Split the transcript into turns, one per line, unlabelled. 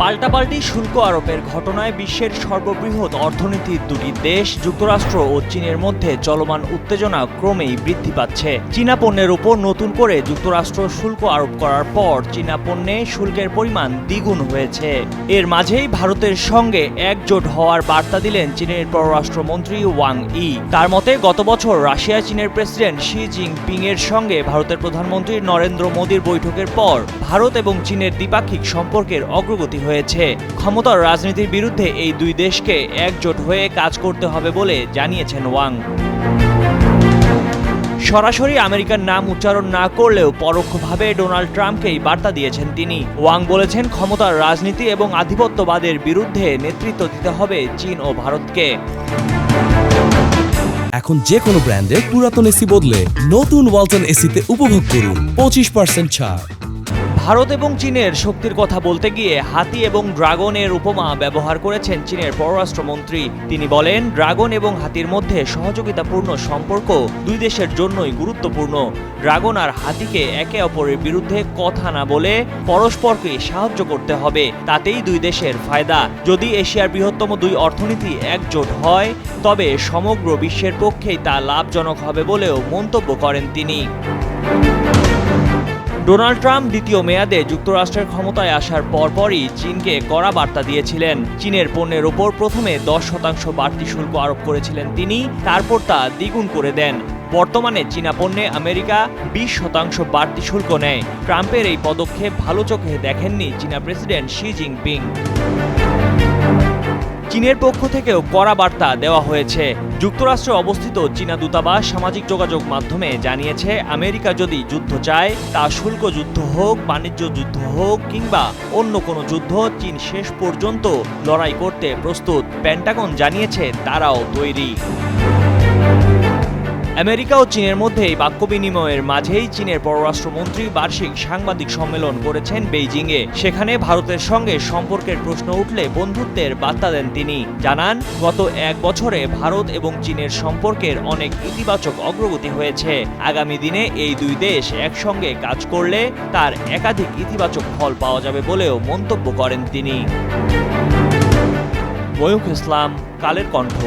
পাল্টাপাল্টি শুল্ক আরোপের ঘটনায় বিশ্বের সর্ববৃহৎ অর্থনীতির দুটি দেশ যুক্তরাষ্ট্র ও চীনের মধ্যে চলমান উত্তেজনা ক্রমেই বৃদ্ধি পাচ্ছে। চীনা পণ্যের উপর নতুন করে যুক্তরাষ্ট্র শুল্ক আরোপ করার পর চীনা পণ্যে শুল্কের পরিমাণ দ্বিগুণ হয়েছে। এর মাঝেই ভারতের সঙ্গে একজোট হওয়ার বার্তা দিলেন চীনের পররাষ্ট্রমন্ত্রী ওয়াং ই। তার মতে গত বছর রাশিয়া চীনের প্রেসিডেন্ট শি জিনপিং এর সঙ্গে ভারতের প্রধানমন্ত্রী নরেন্দ্র মোদীর বৈঠকের পর ভারত এবং চীনের দ্বিপাক্ষিক সম্পর্কের অগ্রগতি হয়েছে। ক্ষমতার রাজনীতির বিরুদ্ধে এই দুই দেশকে একজোট হয়ে কাজ করতে হবে বলে জানিয়েছেন ওয়াং। সরাসরি আমেরিকার নাম উচ্চারণ না করলেও পরোক্ষভাবে ডোনাল্ড ট্রাম্পকেই বার্তা দিয়েছেন তিনি। ওয়াং বলেছেন, ক্ষমতার রাজনীতি এবং আধিপত্যবাদের বিরুদ্ধে নেতৃত্ব দিতে হবে চীন ও ভারতকে।
এখন যে কোনো ব্র্যান্ডের পুরাতন এসি বদলে নতুন ওয়ালটন এসিতে উপভোগ করুন 25% ছাড়।
ভারত এবং চীনের শক্তির কথা বলতে গিয়ে হাতি এবং ড্রাগনের উপমা ব্যবহার করেছেন চীনের পররাষ্ট্রমন্ত্রী। তিনি বলেন, ড্রাগন এবং হাতির মধ্যে সহযোগিতাপূর্ণ সম্পর্ক দুই দেশের জন্যই গুরুত্বপূর্ণ। ড্রাগন আর হাতিকে একে অপরের বিরুদ্ধে কথা না বলে পরস্পরকে সাহায্য করতে হবে, তাতেই দুই দেশের ফায়দা। যদি এশিয়ার বৃহত্তম দুই অর্থনীতি একজোট হয় তবে সমগ্র বিশ্বের পক্ষেই তা লাভজনক হবে বলেও মন্তব্য করেন তিনি। ডোনাল্ড ট্রাম্প দ্বিতীয় মেয়াদে যুক্তরাষ্ট্রের ক্ষমতায় আসার পরপরই চীনকে কড়া বার্তা দিয়েছিলেন। চীনের পণ্যের ওপর প্রথমে 10% বাড়তি শুল্ক আরোপ করেছিলেন তিনি, তারপর তা দ্বিগুণ করে দেন। বর্তমানে চীনা পণ্যে আমেরিকা 20% বাড়তি শুল্ক নেয়। ট্রাম্পের এই পদক্ষেপ ভালো চোখে দেখেননি চীনা প্রেসিডেন্ট শি জিনপিং। চীনের পক্ষ থেকেও কড়া বার্তা দেওয়া হয়েছে। যুক্তরাষ্ট্রে অবস্থিত চীনা দূতাবাস সামাজিক যোগাযোগ মাধ্যমে জানিয়েছে, আমেরিকা যদি যুদ্ধ চায়, তা শুল্ক যুদ্ধ হোক, বাণিজ্য যুদ্ধ হোক কিংবা অন্য কোনো যুদ্ধ, চীন শেষ পর্যন্ত লড়াই করতে প্রস্তুত। পেন্টাগন জানিয়েছে তারাও তৈরি। আমেরিকা ও চীনের মধ্যে এই বাক্য বিনিময়ের মাঝেই চীনের পররাষ্ট্রমন্ত্রী বার্ষিক সাংবাদিক সম্মেলন করেছেন বেইজিংয়ে। সেখানে ভারতের সঙ্গে সম্পর্কের প্রশ্ন উঠলে বন্ধুত্বের বার্তা দেন তিনি। জানান, গত এক বছরে ভারত এবং চীনের সম্পর্কের অনেক ইতিবাচক অগ্রগতি হয়েছে। আগামী দিনে এই দুই দেশ একসঙ্গে কাজ করলে তার একাধিক ইতিবাচক ফল পাওয়া যাবে বলেও মন্তব্য করেন তিনি। ময়ূখ ইসলাম, কালের কণ্ঠ।